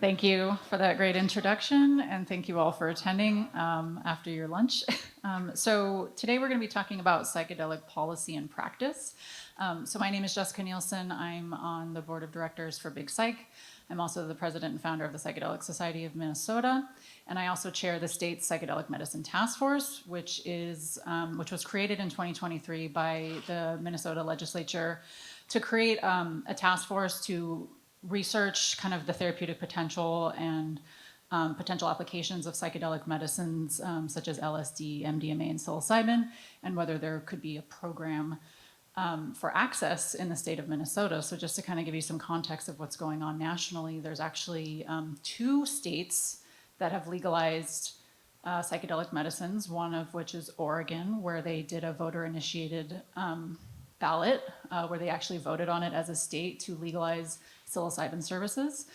Thank you for that great introduction, and thank you all for attending after your lunch. So today we're going to be talking about psychedelic policy and practice. So my name is Jessica Nielsen. I'm on the board of directors for Big Psych. I'm also the president and founder of the Psychedelic Society of Minnesota, and I also chair the state's Psychedelic Medicine Task Force, which was created in 2023 by the Minnesota legislature to create a task force to research kind of the therapeutic potential and potential applications of psychedelic medicines such as LSD, MDMA, and psilocybin, and whether there could be a program for access in the state of Minnesota. So just to kind of give you some context of what's going on nationally, there's actually 2 states that have legalized psychedelic medicines, one of which is Oregon, where they did a voter-initiated ballot where they actually voted on it as a state to legalize psilocybin services.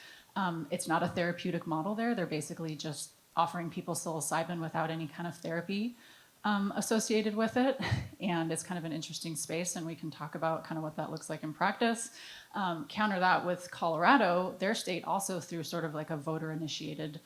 It's not a therapeutic model there. They're basically just offering people psilocybin without any kind of therapy associated with it. And it's kind of an interesting space, and we can talk about kind of what that looks like in practice. Counter that with Colorado, their state also through sort of like a voter-initiated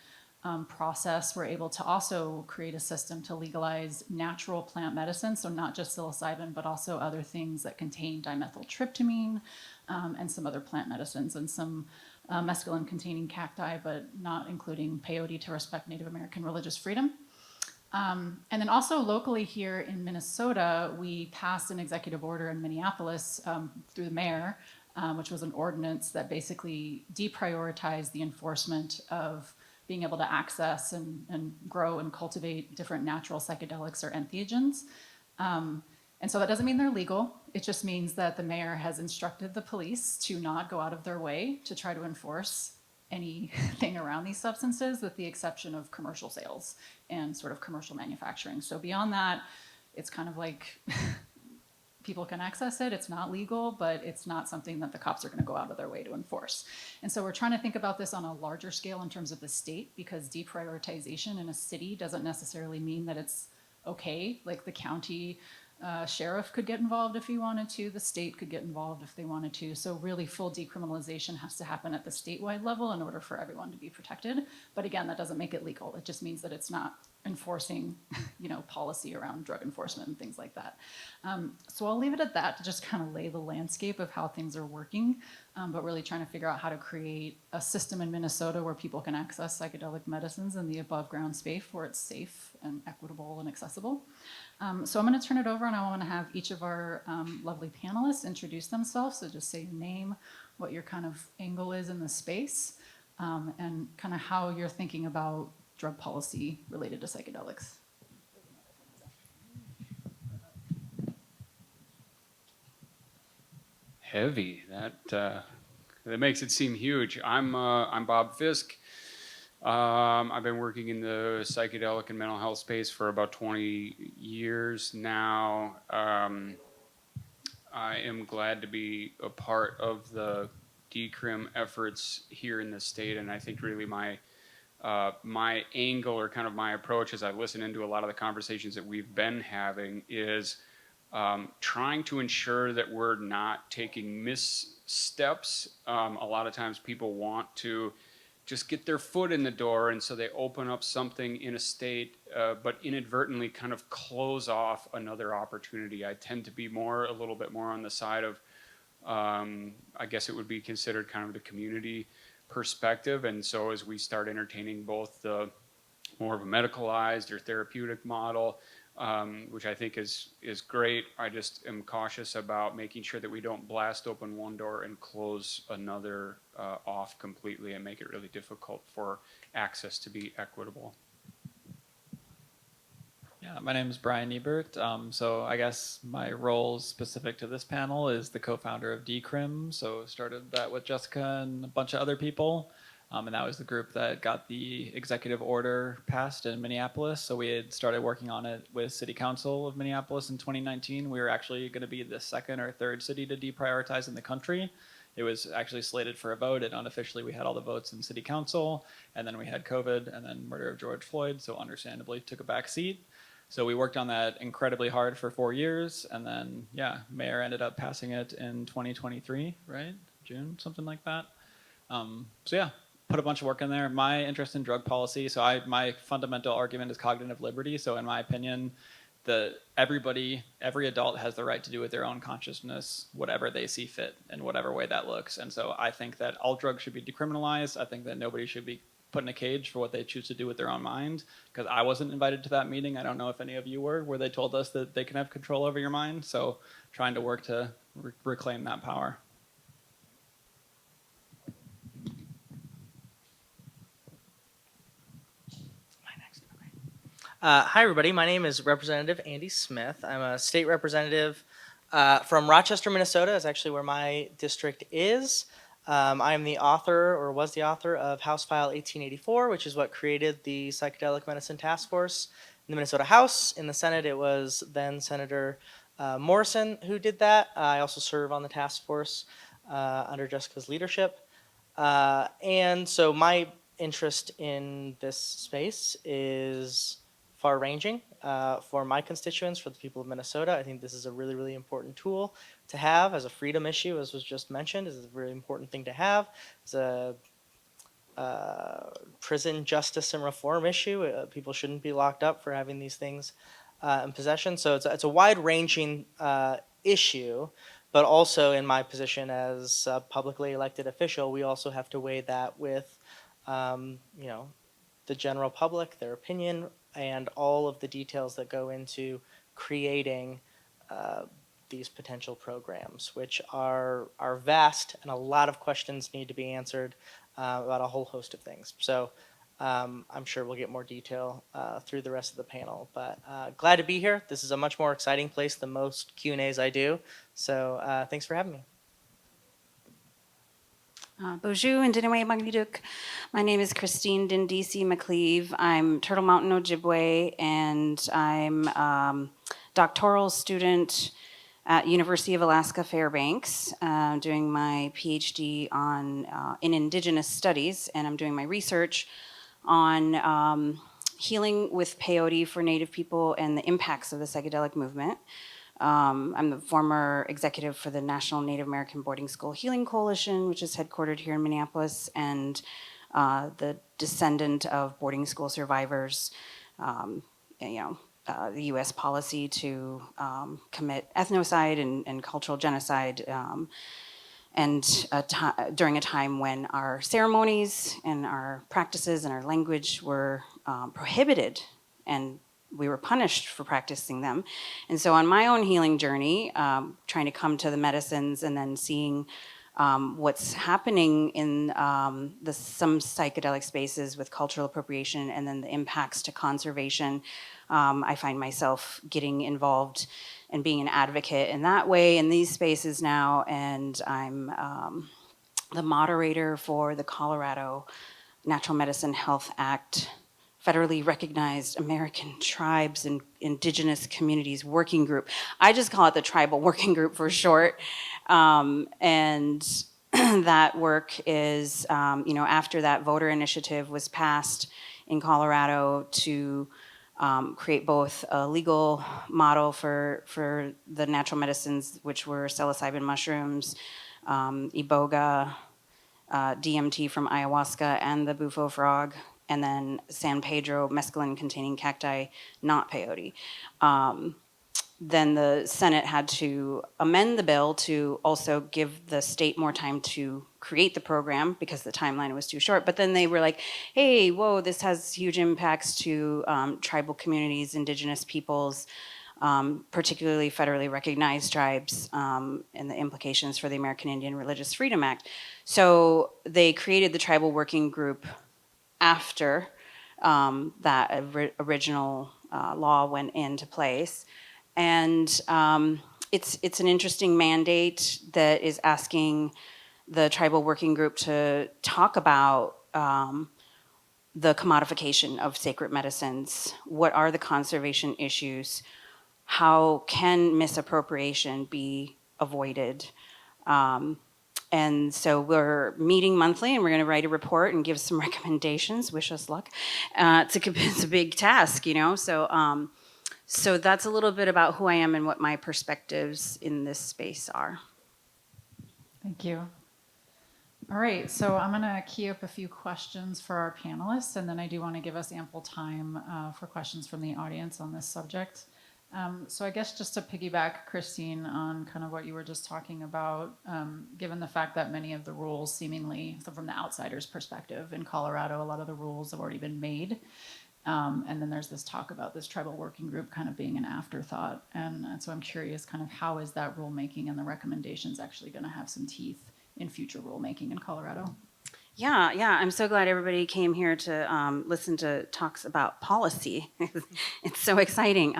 process, we're able to also create a system to legalize natural plant medicine, so not just psilocybin, but also other things that contain dimethyltryptamine and some other plant medicines and some mescaline-containing cacti, but not including peyote to respect Native American religious freedom. And then also locally here in Minnesota, we passed an executive order in Minneapolis through the mayor, which was an ordinance that basically deprioritized the enforcement of being able to access and grow and cultivate different natural psychedelics or entheogens. And so that doesn't mean they're legal. It just means that the mayor has instructed the police to not go out of their way to try to enforce anything around these substances, with the exception of commercial sales and sort of commercial manufacturing. So beyond that, it's kind of like people can access it. It's not legal, but it's not something that the cops are going to go out of their way to enforce. And so we're trying to think about this on a larger scale in terms of the state, because deprioritization in a city doesn't necessarily mean that it's okay. Like the county sheriff could get involved if he wanted to. The state could get involved if they wanted to. So really full decriminalization has to happen at the statewide level in order for everyone to be protected. But again, that doesn't make it legal. It just means that it's not enforcing, policy around drug enforcement and things like that. So I'll leave it at that to just kind of lay the landscape of how things are working, but really trying to figure out how to create a system in Minnesota where people can access psychedelic medicines in the above ground space where it's safe and equitable and accessible. So I'm going to turn it over, and I want to have each of our lovely panelists introduce themselves. So just say your name, what your kind of angle is in the space, and kind of how you're thinking about drug policy related to psychedelics. Heavy. That makes it seem huge. I'm Bob Fisk. I've been working in the psychedelic and mental health space for about 20 years now. I am glad to be a part of the decrim efforts here in the state, and I think really my angle, or kind of my approach as I listen into a lot of the conversations that we've been having, is trying to ensure that we're not taking missteps. A lot of times people want to just get their foot in the door, and so they open up something in a state, but inadvertently kind of close off another opportunity. I tend to be a little bit more on the side of, I guess it would be considered kind of the community perspective. And so as we start entertaining both the more of a medicalized or therapeutic model, which I think is great, I just am cautious about making sure that we don't blast open one door and close another off completely and make it really difficult for access to be equitable. Yeah, my name is Brian Ebert. So I guess my role specific to this panel is the co-founder of Decrim. So started that with Jessica and a bunch of other people. And that was the group that got the executive order passed in Minneapolis. So we had started working on it with City Council of Minneapolis in 2019. We were actually going to be the second or third city to deprioritize in the country. It was actually slated for a vote, and unofficially we had all the votes in City Council. And then we had COVID and then murder of George Floyd, so understandably took a back seat. So we worked on that incredibly hard for 4 years. And then, Mayor ended up passing it in 2023, right? June, something like that. put a bunch of work in there. My interest in drug policy, so my fundamental argument is cognitive liberty. So in my opinion, every adult has the right to do with their own consciousness whatever they see fit in whatever way that looks. And so I think that all drugs should be decriminalized. I think that nobody should be put in a cage for what they choose to do with their own mind, because I wasn't invited to that meeting. I don't know if any of you were, where they told us that they can have control over your mind. So trying to work to reclaim that power. Hi, everybody. My name is Representative Andy Smith. I'm a state representative from Rochester, Minnesota. Is actually where my district is. I am the author, or was the author, of House File 1884, which is what created the Psychedelic Medicine Task Force in the Minnesota House. In the Senate, it was then Senator Morrison who did that. I also serve on the task force under Jessica's leadership. And so my interest in this space is far-ranging for my constituents, for the people of Minnesota. I think this is a really, really important tool to have as a freedom issue, as was just mentioned. Is a really important thing to have. It's a prison justice and reform issue. People shouldn't be locked up for having these things in possession. So it's a wide-ranging issue, but also in my position as a publicly elected official, we also have to weigh that with, the general public, their opinion, and all of the details that go into creating these potential programs, which are vast, and a lot of questions need to be answered about a whole host of things. So I'm sure we'll get more detail through the rest of the panel, but glad to be here. This is a much more exciting place than most Q&As I do, so thanks for having me. Bonjour and Dinaway Magniduk. My name is Christine Dindisi McCleave. I'm Turtle Mountain Ojibwe, and I'm doctoral student at University of Alaska Fairbanks, doing my PhD in Indigenous Studies, and I'm doing my research on healing with peyote for Native people and the impacts of the psychedelic movement. I'm the former executive for the National Native American Boarding School Healing Coalition, which is headquartered here in Minneapolis, and the descendant of boarding school survivors, the U.S. policy to commit ethnocide and cultural genocide, during a time when our ceremonies and our practices and our language were prohibited, and we were punished for practicing them. And so on my own healing journey, trying to come to the medicines and then seeing what's happening in some psychedelic spaces with cultural appropriation and then the impacts to conservation, I find myself getting involved and being an advocate in that way in these spaces now. And I'm the moderator for the Colorado Natural Medicine Health Act federally recognized American Tribes and Indigenous Communities Working Group. I just call it the Tribal Working Group for short. And that work is, after that voter initiative was passed in Colorado to create both a legal model for the natural medicines, which were psilocybin mushrooms, iboga, DMT from ayahuasca, and the bufo frog, and then San Pedro mescaline-containing cacti, not peyote. Then the Senate had to amend the bill to also give the state more time to create the program because the timeline was too short. But then they were like, hey, whoa, this has huge impacts to tribal communities, indigenous peoples, particularly federally recognized tribes, and the implications for the American Indian Religious Freedom Act. So they created the Tribal Working Group after that original law went into place. And it's an interesting mandate that is asking the Tribal Working Group to talk about the commodification of sacred medicines. What are the conservation issues? How can misappropriation be avoided? And so we're meeting monthly, and we're going to write a report and give some recommendations. Wish us luck. It's a big task, So that's a little bit about who I am and what my perspectives in this space are. Thank you. All right, so I'm going to key up a few questions for our panelists, and then I do want to give us ample time for questions from the audience on this subject. So I guess just to piggyback, Christine, on kind of what you were just talking about, given the fact that many of the rules seemingly, so from the outsider's perspective, in Colorado, a lot of the rules have already been made. And then there's this talk about this tribal working group kind of being an afterthought. And so I'm curious kind of how is that rulemaking and the recommendations actually going to have some teeth in future rulemaking in Colorado? Yeah, I'm so glad everybody came here to listen to talks about policy. It's so exciting.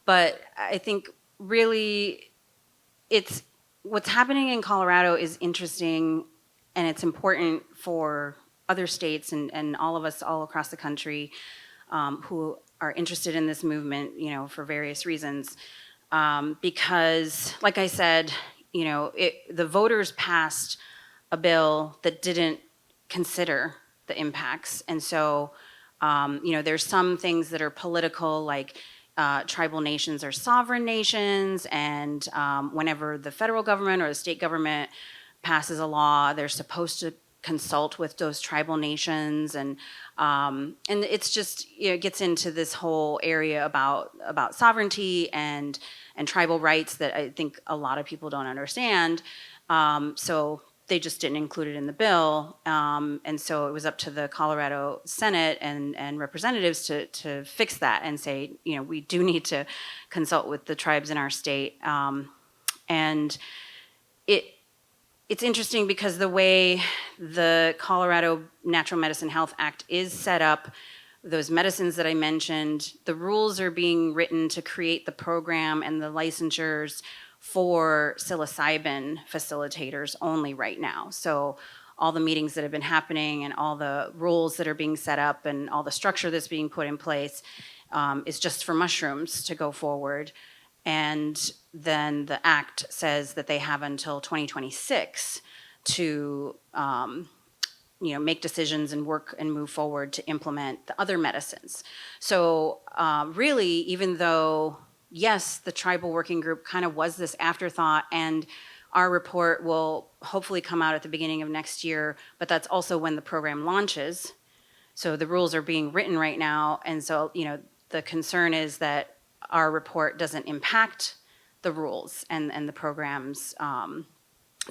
But I think really it's what's happening in Colorado is interesting, and it's important for other states and all of us all across the country who are interested in this movement, for various reasons. Because, like I said, the voters passed a bill that didn't consider the impacts. And so, there's some things that are political, like tribal nations are sovereign nations, and whenever the federal government or the state government passes a law, they're supposed to consult with those tribal nations, and it's just it gets into this whole area about sovereignty and tribal rights that I think a lot of people don't understand. So they just didn't include it in the bill, and so it was up to the Colorado Senate and representatives to fix that and say, we do need to consult with the tribes in our state, and it's interesting because the way the Colorado Natural Medicine Health Act is set up, those medicines that I mentioned, the rules are being written to create the program and the licensures for psilocybin facilitators only right now. So all the meetings that have been happening and all the rules that are being set up and all the structure that's being put in place is just for mushrooms to go forward. And then the act says that they have until 2026 to make decisions and work and move forward to implement the other medicines. So really, even though, yes, the tribal working group kind of was this afterthought, and our report will hopefully come out at the beginning of next year, but that's also when the program launches. So the rules are being written right now, and so the concern is that our report doesn't impact the rules and the program's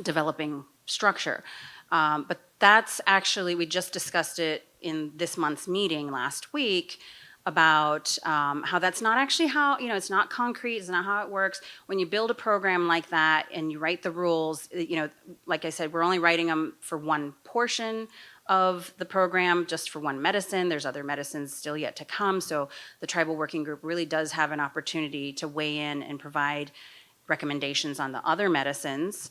developing structure. But that's actually, we just discussed it in this month's meeting last week about how that's not actually how, it's not concrete, it's not how it works. When you build a program like that and you write the rules, like I said, we're only writing them for one portion of the program, just for one medicine. There's other medicines still yet to come. So the tribal working group really does have an opportunity to weigh in and provide recommendations on the other medicines.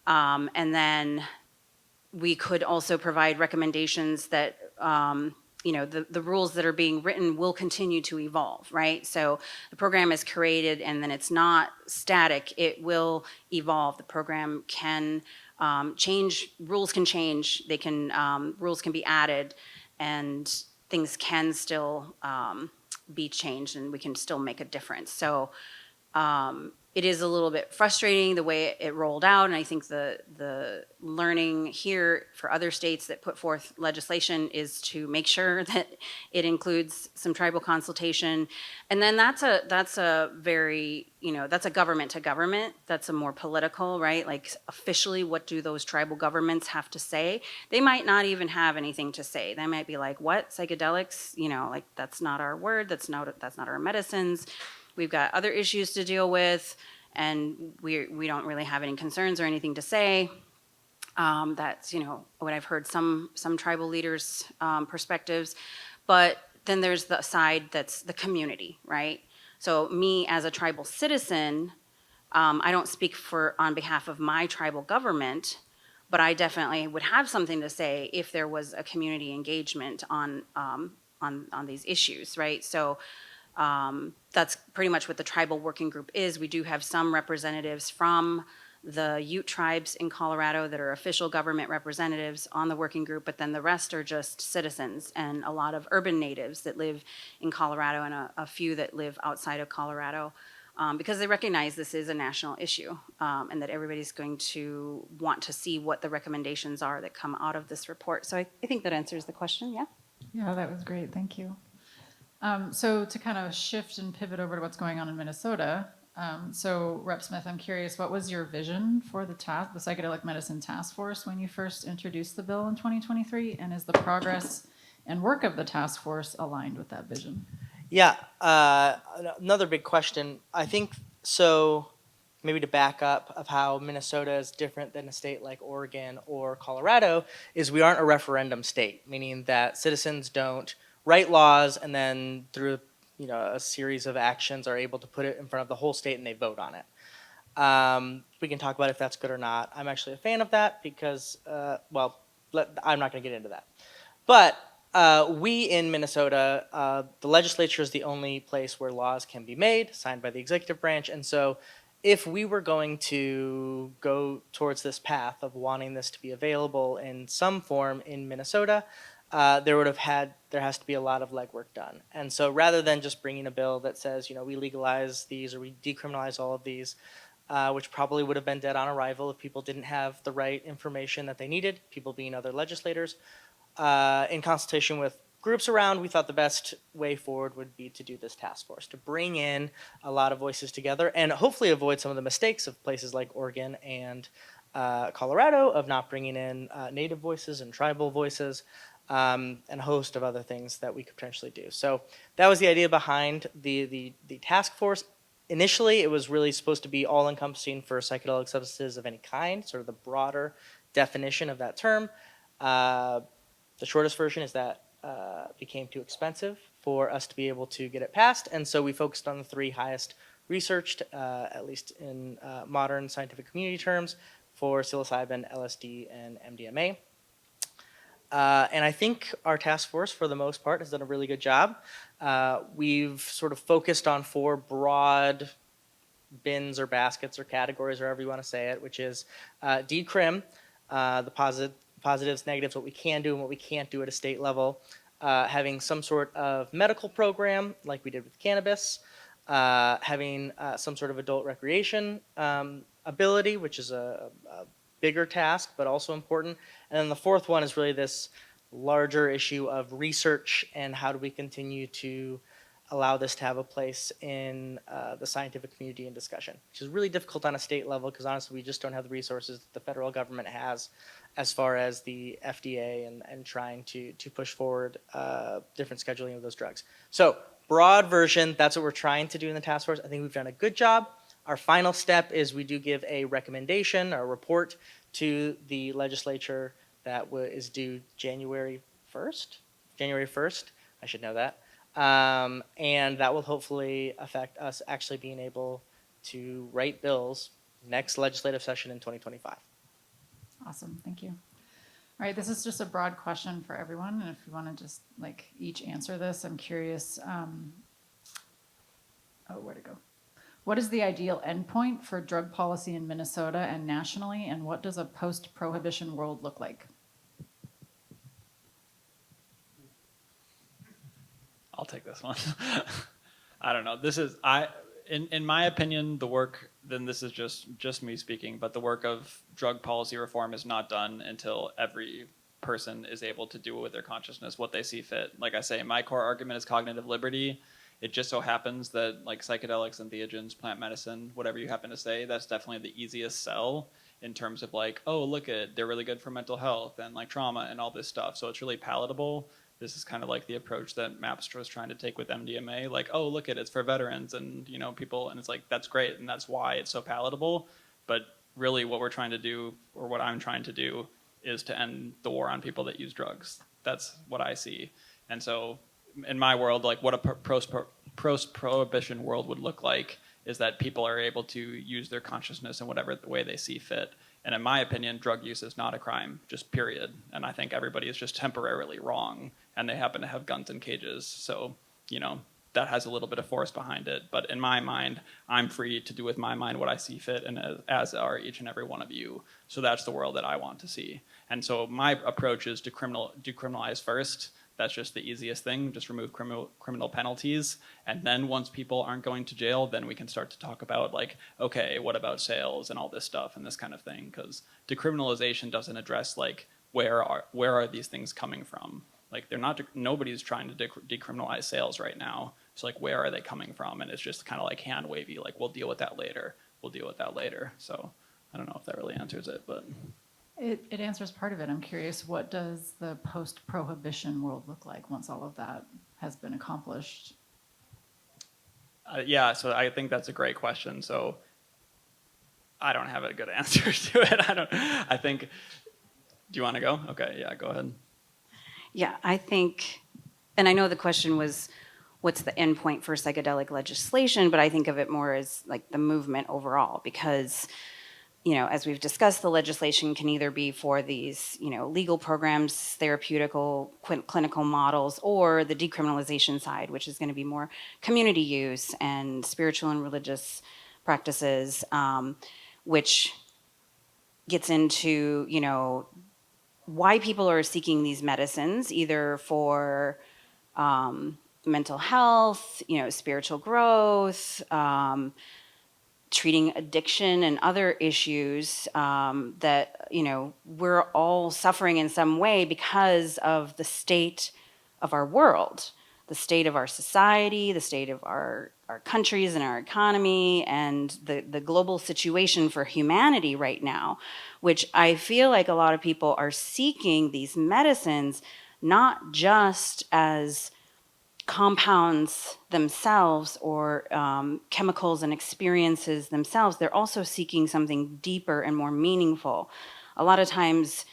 And then we could also provide recommendations that, the rules that are being written will continue to evolve, right? So the program is created and then it's not static. It will evolve. The program can change, rules can change, rules can be added, and things can still be changed, and we can still make a difference. So it is a little bit frustrating the way it rolled out, and I think the learning here for other states that put forth legislation is to make sure that it includes some tribal consultation. And then that's a very, that's a government to government, that's a more political, right? Like officially, what do those tribal governments have to say? They might not even have anything to say. They might be like, what, psychedelics? Like that's not our word, that's not our medicines. We've got other issues to deal with, and we don't really have any concerns or anything to say. That's what I've heard some tribal leaders' perspectives, but then there's the side that's the community, right? So me as a tribal citizen, I don't speak on behalf of my tribal government, but I definitely would have something to say if there was a community engagement on these issues, right? So. That's pretty much what the tribal working group is. We do have some representatives from the Ute tribes in Colorado that are official government representatives on the working group, but then the rest are just citizens and a lot of urban natives that live in Colorado and a few that live outside of Colorado. because they recognize this is a national issue, and that everybody's going to want to see what the recommendations are that come out of this report. So I think that answers the question, yeah? Yeah, that was great. Thank you. So to kind of shift and pivot over to what's going on in Minnesota, so Rep. Smith, I'm curious, what was your vision for the Psychedelic Medicine Task Force when you first introduced the bill in 2023? And is the progress and work of the task force aligned with that vision? Yeah, another big question. I think so. Maybe to back up of how Minnesota is different than a state like Oregon or Colorado is we aren't a referendum state, meaning that citizens don't write laws and then through a series of actions are able to put it in front of the whole state and they vote on it. We can talk about if that's good or not. I'm actually a fan of that because, I'm not going to get into that. But we in Minnesota, the legislature is the only place where laws can be made, signed by the executive branch. And so if we were going to go towards this path of wanting this to be available in some form in Minnesota, there has to be a lot of legwork done. And so rather than just bringing a bill that says, we legalize these or we decriminalize all of these, which probably would have been dead on arrival if people didn't have the right information that they needed, people being other legislators, in consultation with groups around, we thought the best way forward would be to do this task force, to bring in a lot of voices together and hopefully avoid some of the mistakes of places like Oregon and Colorado of not bringing in native voices and tribal voices and a host of other things that we could potentially do. So that was the idea behind the task force. Initially, it was really supposed to be all-encompassing for psychedelic substances of any kind, sort of the broader definition of that term. The shortest version is that became too expensive for us to be able to get it passed, and so we focused on the three highest researched, at least in modern scientific community terms, for psilocybin, LSD, and MDMA. And I think our task force, for the most part, has done a really good job. We've sort of focused on four broad bins or baskets or categories, or however you want to say it, which is decrim, the positives, negatives, what we can do and what we can't do at a state level, having some sort of medical program like we did with cannabis, having some sort of adult recreation ability, which is a bigger task but also important. And then the fourth one is really this larger issue of research and how do we continue to allow this to have a place in the scientific community and discussion, which is really difficult on a state level because honestly we just don't have the resources that the federal government has as far as the FDA and trying to push forward different scheduling of those drugs. So broad version, that's what we're trying to do in the task force. I think we've done a good job. Our final step is we do give a recommendation or report to the legislature that is due January 1st. I should know that. And that will hopefully affect us actually being able to write bills next legislative session in 2025. Awesome, thank you. All right, this is just a broad question for everyone, and if you want to just each answer this, I'm curious. Where to go? What is the ideal endpoint for drug policy in Minnesota and nationally, and what does a post-prohibition world look like? I'll take this one. I don't know. In my opinion, the work, then this is just me speaking, but the work of drug policy reform is not done until every person is able to do with their consciousness what they see fit. Like I say, my core argument is cognitive liberty. It just so happens that psychedelics, entheogens, plant medicine, whatever you happen to say, that's definitely the easiest sell in terms of oh, look they're really good for mental health and trauma and all this stuff. So it's really palatable. This is kind of the approach that Mapstra was trying to take with MDMA. Oh, look it's for veterans and people, and it's that's great, and that's why it's so palatable. But really, what we're trying to do, or what I'm trying to do, is to end the war on people that use drugs. That's what I see. And so, in my world, what a post-prohibition world would look like is that people are able to use their consciousness in whatever way they see fit. And in my opinion, drug use is not a crime, just period. And I think everybody is just temporarily wrong, and they happen to have guns in cages. So, that has a little bit of force behind it. But in my mind, I'm free to do with my mind what I see fit, and as are each and every one of you. So that's the world that I want to see. And so my approach is to decriminalize first. that's just the easiest thing, just remove criminal penalties. And then once people aren't going to jail, then we can start to talk about like, okay, what about sales and all this stuff and this kind of thing? Because decriminalization doesn't address like, where are these things coming from? Like nobody's trying to decriminalize sales right now. So like, where are they coming from? And it's just kind of like hand wavy, like we'll deal with that later. We'll deal with that later. So I don't know if that really answers it, but. It answers part of it. I'm curious, what does the post-prohibition world look like once all of that has been accomplished? Yeah, so I think that's a great question. So I don't have a good answer to it. Do you want to go? Okay, yeah, go ahead. Yeah, I think, and I know the question was, what's the end point for psychedelic legislation? But I think of it more as like the movement overall, because as we've discussed, the legislation can either be for these, legal programs, therapeutical, clinical models, or the decriminalization side, which is going to be more community use and spiritual and religious practices, which gets into, why people are seeking these medicines, either for mental health, spiritual growth, treating addiction and other issues that we're all suffering in some way because of the state of our world, the state of our society, the state of our countries and our economy, and the global situation for humanity right now, which I feel like a lot of people are seeking these medicines not just as compounds themselves or chemicals and experiences themselves. They're also seeking something deeper and more meaningful. A lot of times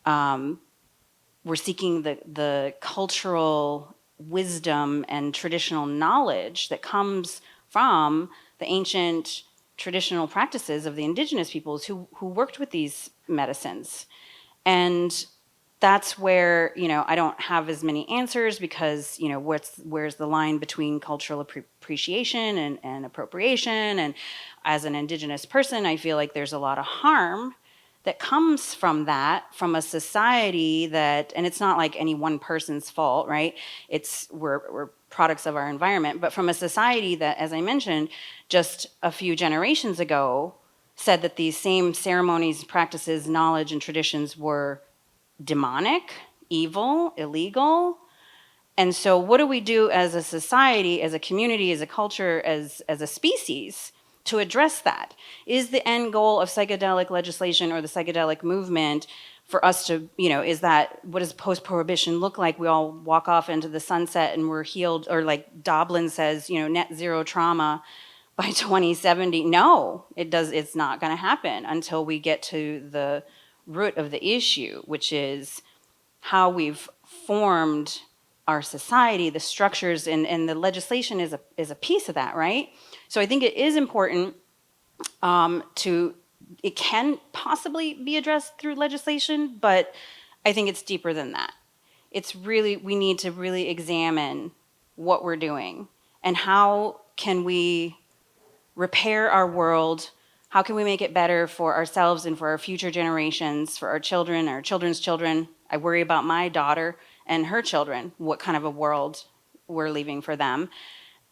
we're seeking the cultural wisdom and traditional knowledge that comes from the ancient traditional practices of the indigenous peoples who worked with these medicines. And that's where, I don't have as many answers because, where's the line between cultural appreciation and appropriation? And as an indigenous person, I feel like there's a lot of harm that comes from that, from a society that, and it's not like any one person's fault, right? We're products of our environment, but from a society that, as I mentioned, just a few generations ago said that these same ceremonies, practices, knowledge, and traditions were demonic, evil, illegal. And so what do we do as a society, as a community, as a culture, as a species to address that? Is the end goal of psychedelic legislation or the psychedelic movement for us to, what does post-prohibition look like? We all walk off into the sunset and we're healed, or like Doblin says, net zero trauma by 2070. No, it's not going to happen until we get to the root of the issue, which is how we've formed our society, the structures, and the legislation is a piece of that, right? So I think it is important it can possibly be addressed through legislation, but I think it's deeper than that. We need to really examine what we're doing and how can we repair our world. How can we make it better for ourselves and for our future generations, for our children, our children's children? I worry about my daughter and her children, what kind of a world we're leaving for them.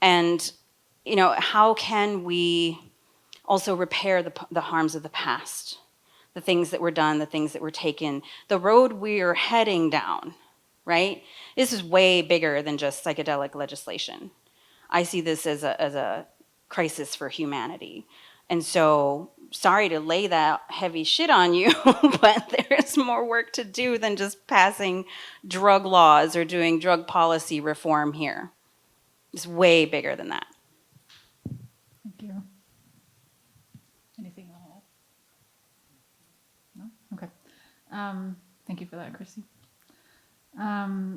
And, how can we also repair the harms of the past, the things that were done, the things that were taken, the road we are heading down, right? This is way bigger than just psychedelic legislation. I see this as a crisis for humanity. And so, sorry to lay that heavy shit on you, but there's more work to do than just passing drug laws or doing drug policy reform here. It's way bigger than that. Thank you. Anything you want to add? No? Okay. Thank you for that, Chrissy.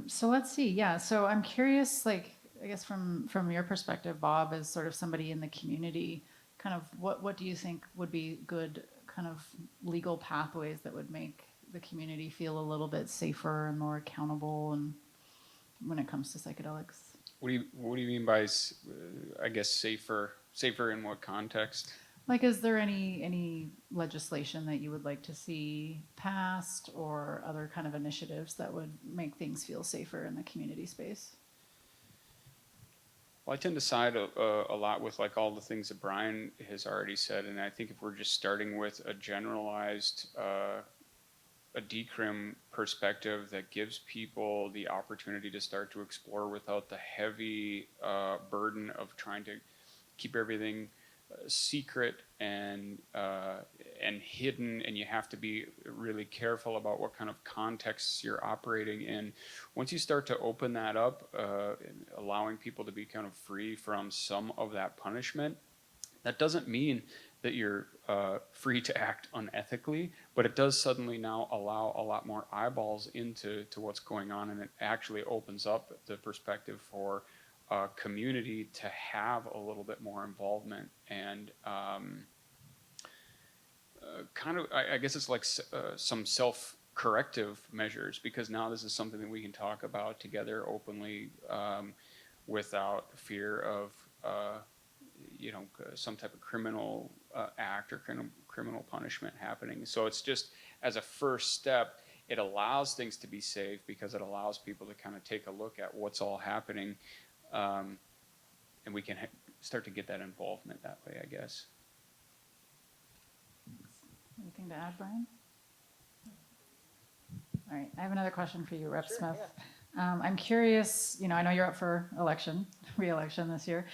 So let's see. Yeah, so I'm curious, I guess from your perspective, Bob, as sort of somebody in the community, kind of what do you think would be good kind of legal pathways that would make the community feel a little bit safer and more accountable and when it comes to psychedelics? What do you mean by, I guess, safer? Safer in what context? Like, is there any legislation that you would like to see passed or other kind of initiatives that would make things feel safer in the community space? Well, I tend to side a lot with like all the things that Brian has already said, and I think if we're just starting with a generalized a decrim perspective that gives people the opportunity to start to explore without the heavy burden of trying to keep everything secret and hidden, and you have to be really careful about what kind of contexts you're operating in. Once you start to open that up, allowing people to be kind of free from some of that punishment, that doesn't mean that you're free to act unethically, but it does suddenly now allow a lot more eyeballs into what's going on, and it actually opens up the perspective for community to have a little bit more involvement and kind of, I guess it's like some self-corrective measures, because now this is something that we can talk about together openly without fear of some type of criminal act or criminal punishment happening. So it's just, as a first step, it allows things to be safe because it allows people to kind of take a look at what's all happening, and we can start to get that involvement that way, I guess. Anything to add, Brian? All right, I have another question for you, Rep. Smith. Yeah. I'm curious, I know you're up for re-election this year,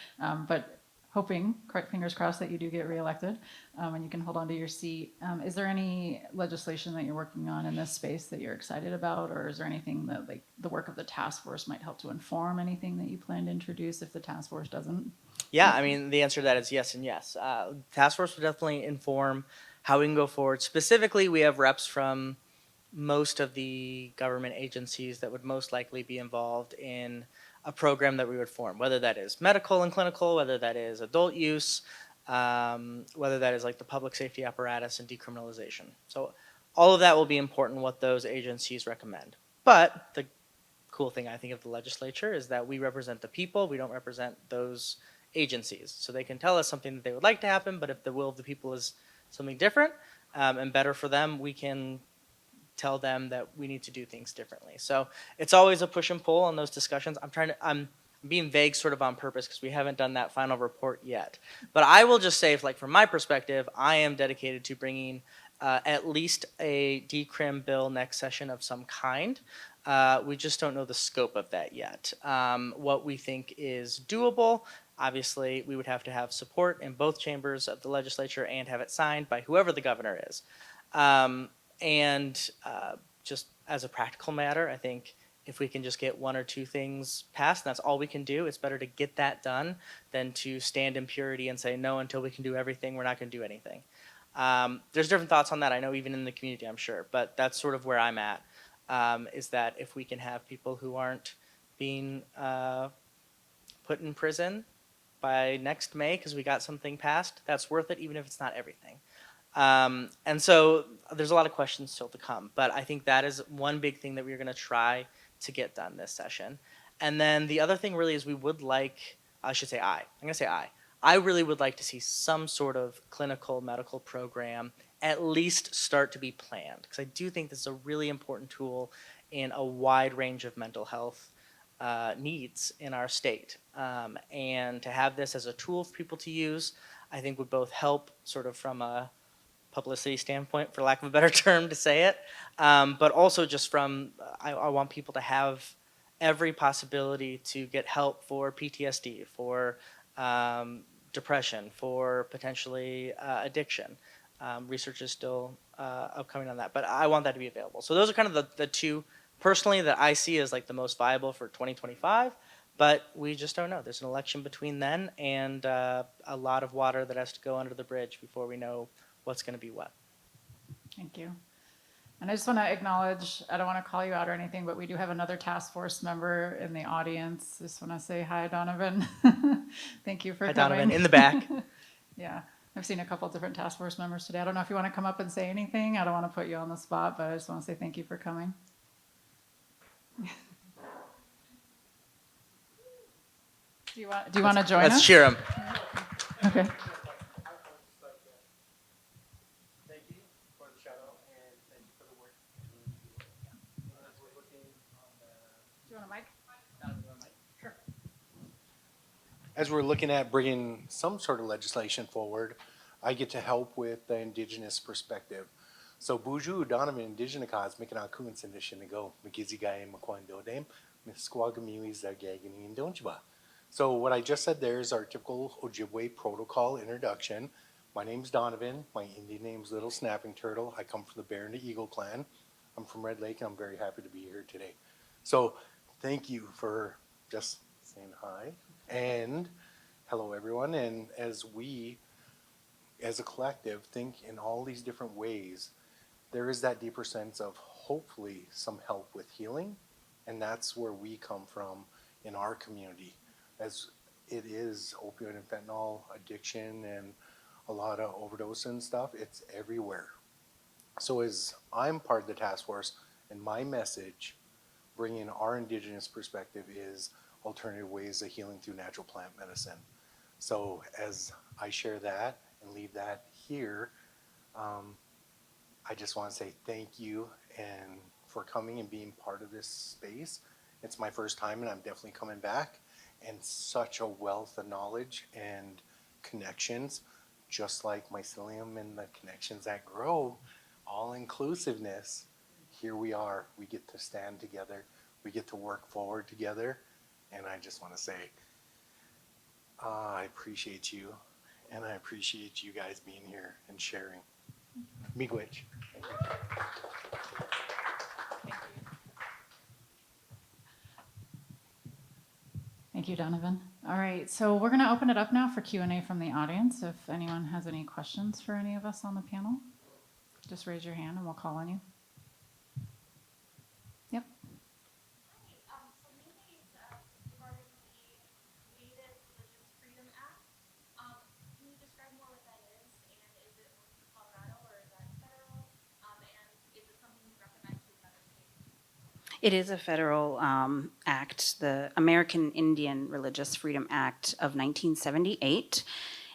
but hoping, fingers crossed, that you do get reelected and you can hold on to your seat. Is there any legislation that you're working on in this space that you're excited about, or is there anything that like the work of the task force might help to inform anything that you plan to introduce if the task force doesn't? Yeah, I mean, the answer to that is yes and yes. Task force will definitely inform how we can go forward. Specifically, we have reps from most of the government agencies that would most likely be involved in a program that we would form, whether that is medical and clinical, whether that is adult use, whether that is like the public safety apparatus and decriminalization. So all of that will be important, what those agencies recommend. But the cool thing I think of the legislature is that we represent the people, we don't represent those agencies. So they can tell us something that they would like to happen, but if the will of the people is something different and better for them, we can tell them that we need to do things differently. So it's always a push and pull on those discussions. I'm being vague sort of on purpose because we haven't done that final report yet. But I will just say, from my perspective, I am dedicated to bringing at least a decrim bill next session of some kind. We just don't know the scope of that yet. What we think is doable, obviously, we would have to have support in both chambers of the legislature and have it signed by whoever the governor is. Just as a practical matter, I think if we can just get one or two things passed, and that's all we can do, it's better to get that done than to stand in purity and say, no, until we can do everything, we're not going to do anything. There's different thoughts on that, I know, even in the community, I'm sure, but that's sort of where I'm at, is that if we can have people who aren't being put in prison by next May because we got something passed, that's worth it, even if it's not everything. And so there's a lot of questions still to come, but I think that is one big thing that we're going to try to get done this session. And then the other thing really is we would like, I'm going to say I really would like to see some sort of clinical medical program at least start to be planned, because I do think this is a really important tool in a wide range of mental health needs in our state. And to have this as a tool for people to use, I think would both help sort of from a publicity standpoint, for lack of a better term to say it, but also just from, I want people to have every possibility to get help for PTSD, for depression, for potentially addiction. Research is still upcoming on that, but I want that to be available. So those are kind of the two, personally, that I see as like the most viable for 2025, but we just don't know. There's an election between then and a lot of water that has to go under the bridge before we know what's going to be what. Thank you. And I just want to acknowledge, I don't want to call you out or anything, but we do have another task force member in the audience. Just want to say hi, Donovan. Thank you for coming. Hi, Donovan, in the back. Yeah, I've seen a couple different task force members today. I don't know if you want to come up and say anything. I don't want to put you on the spot, but I just want to say thank you for coming. Do you want to join us? Let's cheer him. Okay. the mic? As we're looking at bringing some sort of legislation forward, I get to help with the indigenous perspective. So Buju Donovan Indigenicas Mikanakun Sindishinigo, Mikizigai Makwandodame, Misquagamiwi Zagagani and Donchiba. So what I just said there is our typical Ojibwe protocol introduction. My name's Donovan. My Indian name's Little Snapping Turtle. I come from the Bear and the Eagle clan. I'm from Red Lake, and I'm very happy to be here today. So thank you for just saying hi. And hello, everyone. And as we, as a collective, think in all these different ways, there is that deeper sense of hopefully some help with healing. And that's where we come from in our community, as it is opioid and fentanyl addiction and a lot of overdose and stuff. It's everywhere. So as I'm part of the task force, and my message, bringing our indigenous perspective, is alternative ways of healing through natural plant medicine. So as I share that and leave that here, I just want to say thank you and for coming and being part of this space. It's my first time, and I'm definitely coming back. And such a wealth of knowledge and connections, just like mycelium and the connections that grow, all inclusiveness. Here we are. We get to stand together. We get to work forward together. And I just want to say, I appreciate you, and I appreciate you guys being here and sharing. Miigwech. Thank you, Donovan. All right, so we're going to open it up now for Q&A from the audience. If anyone has any questions for any of us on the panel, just raise your hand and we'll call on you. Yep. So mainly regarding the Native Religious Freedom Act. Can you describe more what that is, and is it only for Colorado or is that federal? And is it something you recognize with other states? It is a federal act, the American Indian Religious Freedom Act of 1978.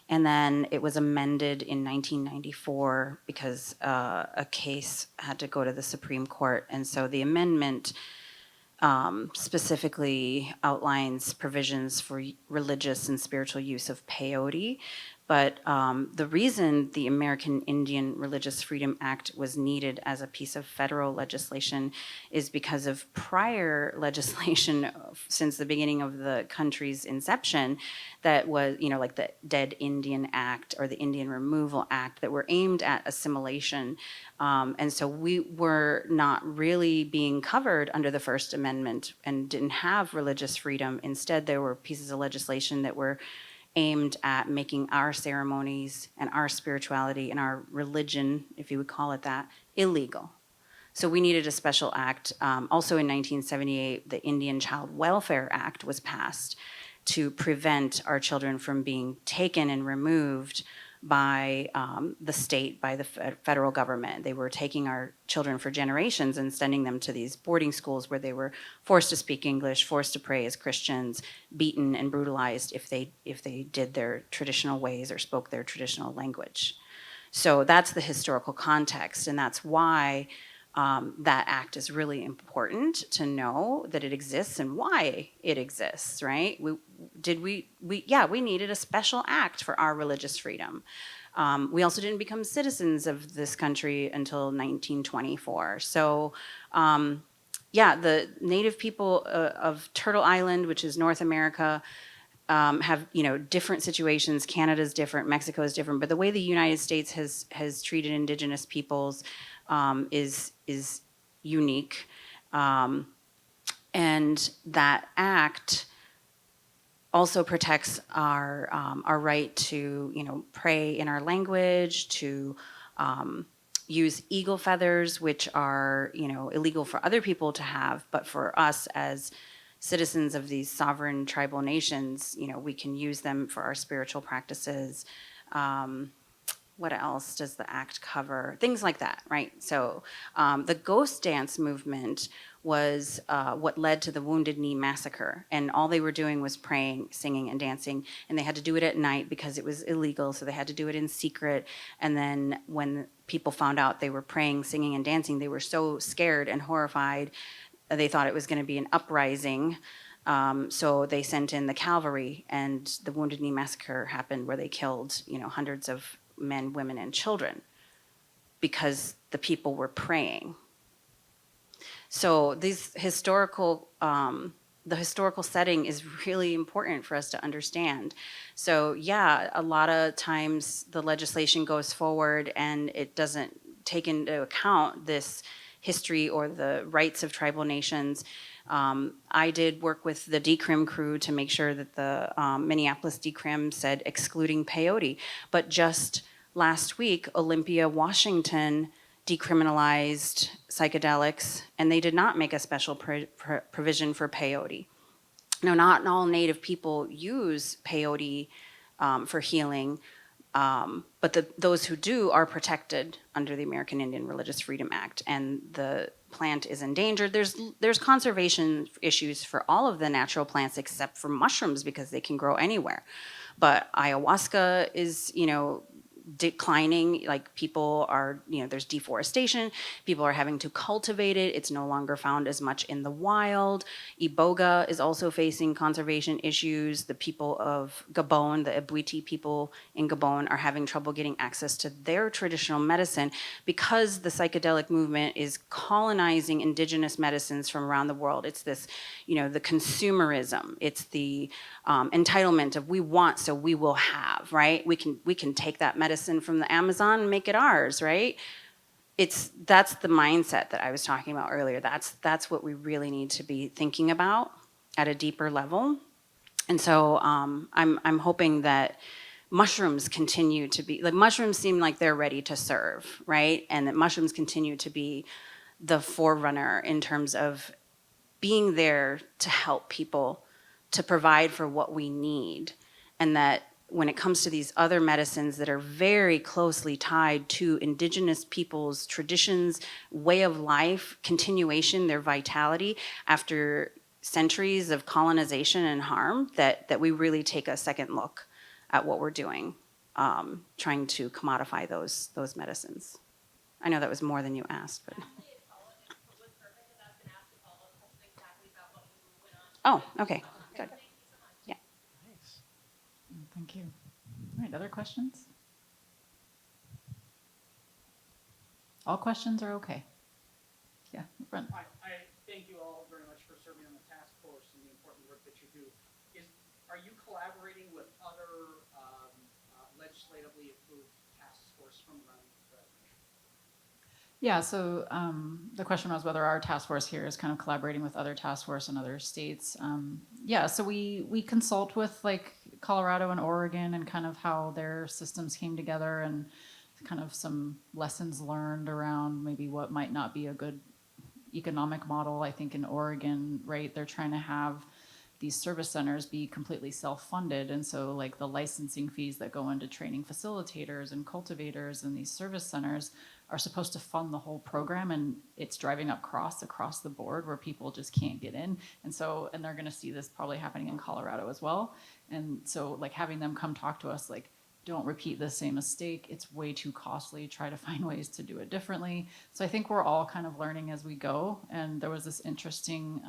And then it was amended in 1994 because a case had to go to the Supreme Court. And so the amendment specifically outlines provisions for religious and spiritual use of peyote. But the reason the American Indian Religious Freedom Act was needed as a piece of federal legislation is because of prior legislation since the beginning of the country's inception that was, like the Dead Indian Act or the Indian Removal Act that were aimed at assimilation. And so we were not really being covered under the First Amendment and didn't have religious freedom. Instead, there were pieces of legislation that were aimed at making our ceremonies and our spirituality and our religion, if you would call it that, illegal. So we needed a special act. Also in 1978, the Indian Child Welfare Act was passed to prevent our children from being taken and removed by the state, by the federal government. They were taking our children for generations and sending them to these boarding schools where they were forced to speak English, forced to pray as Christians, beaten and brutalized if they did their traditional ways or spoke their traditional language. So that's the historical context, and that's why that act is really important to know that it exists and why it exists, right? We needed a special act for our religious freedom. We also didn't become citizens of this country until 1924. So, the native people of Turtle Island, which is North America, have different situations. Canada's different, Mexico's different, but the way the United States has treated indigenous peoples is unique, and that act also protects our right to pray in our language, to use eagle feathers, which are illegal for other people to have, but for us as citizens of these sovereign tribal nations, we can use them for our spiritual practices. What else does the act cover? Things like that, right? So the ghost dance movement was what led to the Wounded Knee Massacre. And all they were doing was praying, singing, and dancing. And they had to do it at night because it was illegal, so they had to do it in secret. And then when people found out they were praying, singing, and dancing, they were so scared and horrified they thought it was going to be an uprising. So they sent in the cavalry, and the Wounded Knee Massacre happened, where they killed, hundreds of men, women, and children because the people were praying. So these the historical setting is really important for us to understand. So yeah, a lot of times the legislation goes forward and it doesn't take into account this history or the rights of tribal nations. I did work with the Decrim crew to make sure that the Minneapolis Decrim said excluding peyote. But just last week, Olympia, Washington decriminalized psychedelics, and they did not make a special provision for peyote. Now, not all Native people use peyote for healing, but those who do are protected under the American Indian Religious Freedom Act, and the plant is endangered. There's conservation issues for all of the natural plants except for mushrooms because they can grow anywhere. But ayahuasca is, declining. Like, people are, there's deforestation. People are having to cultivate it. It's no longer found as much in the wild. Iboga is also facing conservation issues. The people of Gabon, the Ebwiti people in Gabon, are having trouble getting access to their traditional medicine because the psychedelic movement is colonizing indigenous medicines from around the world. It's this, the consumerism. It's the entitlement of we want, so we will have, right? We can take that medicine from the Amazon and make it ours, right? That's the mindset that I was talking about earlier. That's what we really need to be thinking about at a deeper level. And so I'm hoping that mushrooms continue to be, like, mushrooms seem like they're ready to serve, right? And that mushrooms continue to be the forerunner in terms of being there to help people, to provide for what we need. And that when it comes to these other medicines that are very closely tied to indigenous people's traditions, way of life, continuation, their vitality after centuries of colonization and harm, that we really take a second look at what we're doing, trying to commodify those medicines. I know that was more than you asked, but. Oh, okay, good. Yeah. Thank you. All right, other questions? All questions are okay. Yeah, Brent. I thank you all very much for serving on the task force and the important work that you do. Are you collaborating with other legislatively approved task force from around the country? Yeah, so the question was whether our task force here is kind of collaborating with other task force in other states. Yeah, so we consult with, like, Colorado and Oregon and kind of how their systems came together and kind of some lessons learned around maybe what might not be a good economic model. I think in Oregon, right, they're trying to have these service centers be completely self-funded, and so, like, the licensing fees that go into training facilitators and cultivators in these service centers are supposed to fund the whole program, and it's driving up costs across the board where people just can't get in. And they're going to see this probably happening in Colorado as well. And so, like, having them come talk to us, like, don't repeat the same mistake. It's way too costly. Try to find ways to do it differently. So I think we're all kind of learning as we go. And there was this interesting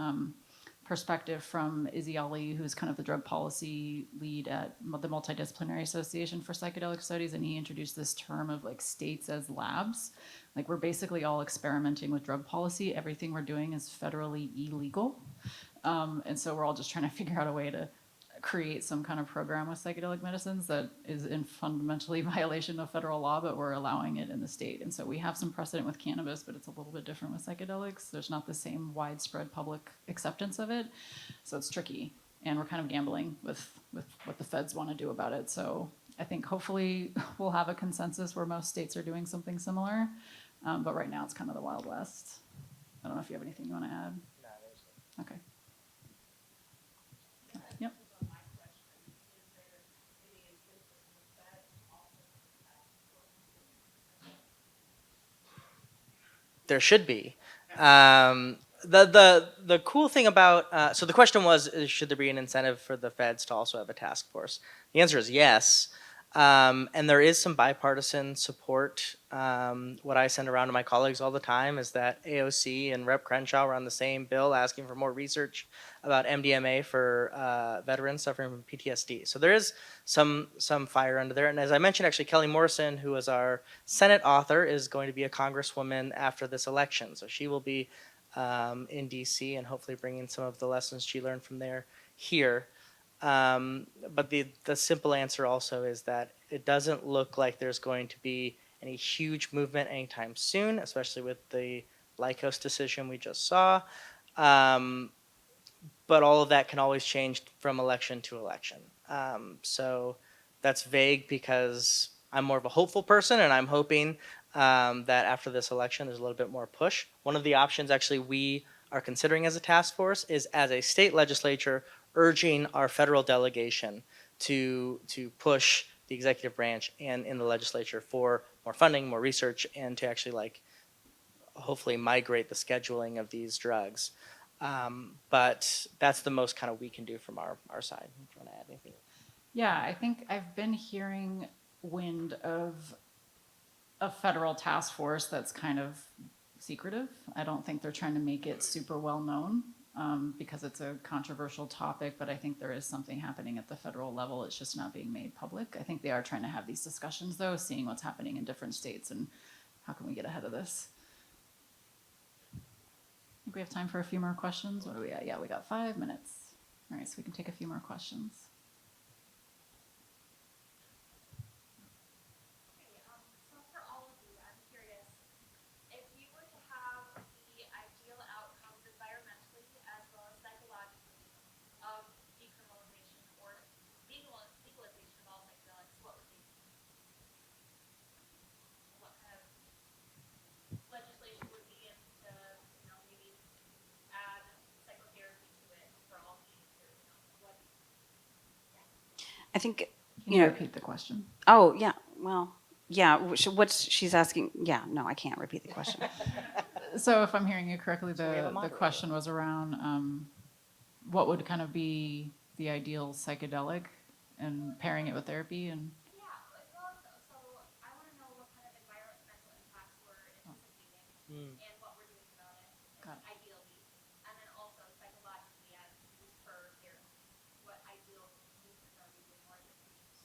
perspective from Izzy Ali, who's kind of the drug policy lead at the Multidisciplinary Association for Psychedelic Studies, and he introduced this term of, like, states as labs. Like, we're basically all experimenting with drug policy. Everything we're doing is federally illegal. And so we're all just trying to figure out a way to create some kind of program with psychedelic medicines that is in fundamentally violation of federal law, but we're allowing it in the state. And so we have some precedent with cannabis, but it's a little bit different with psychedelics. There's not the same widespread public acceptance of it. So it's tricky. And we're kind of gambling with what the feds want to do about it. So I think hopefully we'll have a consensus where most states are doing something similar. But right now it's kind of the Wild West. I don't know if you have anything you want to add. No, there's Okay. Yep. There should be. The cool thing about so the question was, should there be an incentive for the feds to also have a task force? The answer is yes. And there is some bipartisan support. What I send around to my colleagues all the time is that AOC and Rep. Crenshaw were on the same bill asking for more research about MDMA for veterans suffering from PTSD. So there is some fire under there. And as I mentioned, actually, Kelly Morrison, who is our Senate author, is going to be a congresswoman after this election. So she will be in DC and hopefully bringing some of the lessons she learned from there here. But the simple answer also is that it doesn't look like there's going to be any huge movement anytime soon, especially with the Lycos decision we just saw. But all of that can always change from election to election. So that's vague because I'm more of a hopeful person, and I'm hoping that after this election there's a little bit more push. One of the options actually we are considering as a task force is as a state legislature urging our federal delegation to push the executive branch and in the legislature for more funding, more research, and to actually hopefully migrate the scheduling of these drugs. But that's the most kind of we can do from our side. Do you want to add anything? Yeah, I think I've been hearing wind of a federal task force that's kind of secretive. I don't think they're trying to make it super well known because it's a controversial topic, but I think there is something happening at the federal level. It's just not being made public. I think they are trying to have these discussions, though, seeing what's happening in different states and how can we get ahead of this. I think we have time for a few more questions. What are we at? Yeah, we got 5 minutes. All right, so we can take a few more questions. Okay, so for all of you, I'm curious, if you were to have the ideal outcomes environmentally as well as psychologically of decriminalization or legalization of all psychedelics, what would they be? What kind of legislation would be in to, maybe add psychotherapy to it for all needs, or what? I think, Can you you know, repeat the question? oh, yeah, well, yeah, what's she's asking, yeah, no, I can't repeat the question. So if I'm hearing you correctly, So we have a the moderator. question was around what would kind of be the ideal psychedelic and pairing it with therapy and Yeah, as well as, so I want to know what kind of environmental impacts we're anticipating and what we're doing about it, Got it. ideally. And then also psychologically as used for therapy, what ideal uses are we doing or use?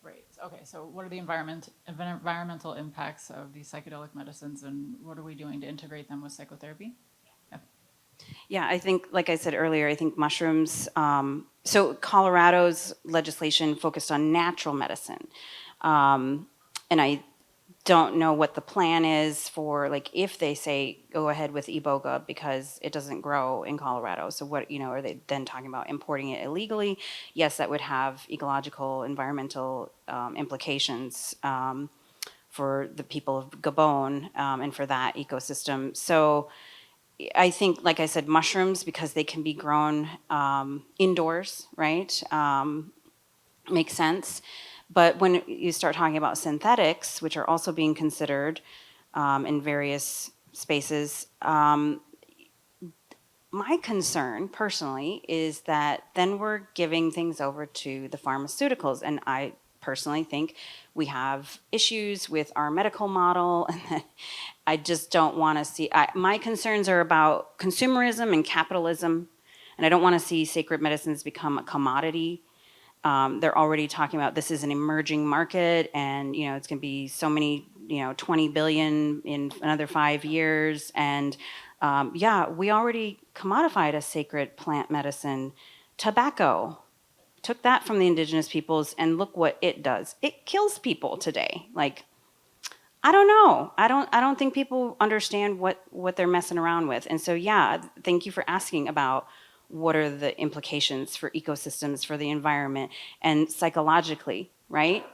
right. Okay, so what are the environmental impacts of these psychedelic medicines and what are we doing to integrate them with psychotherapy? Yeah. Yeah, I think, like I said earlier, I think mushrooms. So Colorado's legislation focused on natural medicine, and I don't know what the plan is for, like, if they say go ahead with iboga because it doesn't grow in Colorado. So what, are they then talking about importing it illegally? Yes, that would have ecological, environmental implications for the people of Gabon and for that ecosystem. So I think, like I said, mushrooms, because they can be grown indoors, right? Makes sense. But when you start talking about synthetics, which are also being considered in various spaces, my concern personally is that then we're giving things over to the pharmaceuticals. And I personally think we have issues with our medical model and that I just don't want to see. My concerns are about consumerism and capitalism, and I don't want to see sacred medicines become a commodity. They're already talking about this is an emerging market, and it's going to be so many, 20 billion in another 5 years. And yeah, we already commodified a sacred plant medicine, tobacco. Took that from the indigenous peoples, and look what it does. It kills people today. Like, I don't know. I don't think people understand what they're messing around with. And so, yeah, thank you for asking about what are the implications for ecosystems, for the environment, and psychologically, right?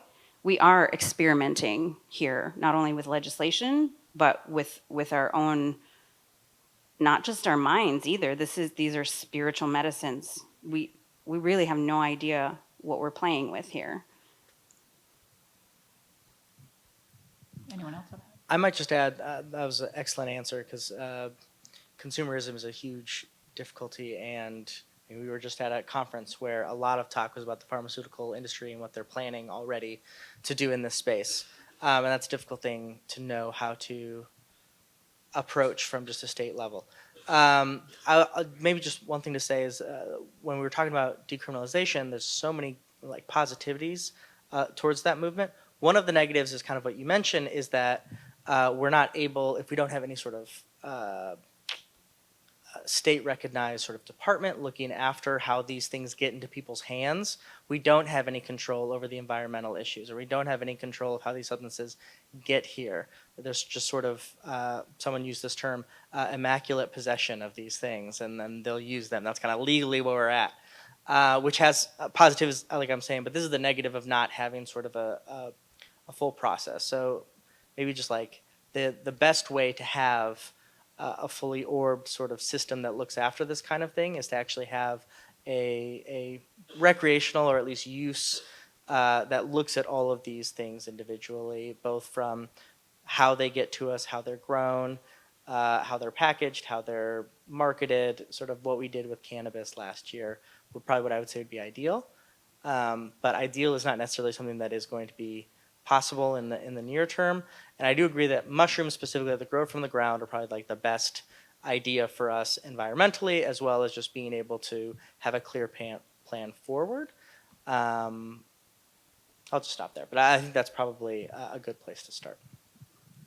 We are experimenting here, not only with legislation, but with our own, not just our minds either. These are spiritual medicines. We really have no idea what we're playing with here. Anyone else? I might just add that was an excellent answer because consumerism is a huge difficulty, and We were just at a conference where a lot of talk was about the pharmaceutical industry and what they're planning already to do in this space. And that's a difficult thing to know how to approach from just a state level. Maybe just one thing to say is when we were talking about decriminalization, there's so many like positivities towards that movement. One of the negatives is kind of what you mentioned, is that we're not able, if we don't have any sort of state recognized sort of department looking after how these things get into people's hands, we don't have any control over the environmental issues, or we don't have any control of how these substances get here. There's just sort of, someone used this term, immaculate possession of these things, and then they'll use them. That's kind of legally where we're at, which has positives, like I'm saying, but this is the negative of not having sort of a full process. So maybe just like the best way to have a fully orbed sort of system that looks after this kind of thing is to actually have a recreational, or at least use, that looks at all of these things individually, both from how they get to us, how they're grown, how they're packaged, how they're marketed, sort of what we did with cannabis last year would probably what I would say would be ideal. But ideal is not necessarily something that is going to be possible in the near term. And I do agree that mushrooms specifically that grow from the ground are probably like the best idea for us environmentally, as well as just being able to have a clear plan forward. I'll just stop there, but I think that's probably a good place to start.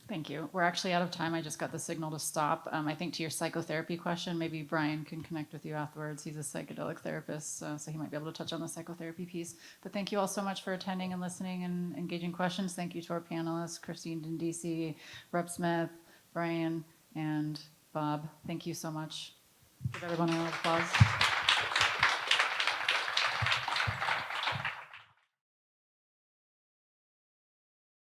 Thank you. We're actually out of time. I just got the signal to stop. I think to your psychotherapy question, maybe Brian can connect with you afterwards. He's a psychedelic therapist, so he might be able to touch on the psychotherapy piece. But thank you all so much for attending and listening and engaging questions. Thank you to our panelists, Christine Dindisi, Rep Smith, Brian, and Bob. Thank you so much. Give everyone a round of applause.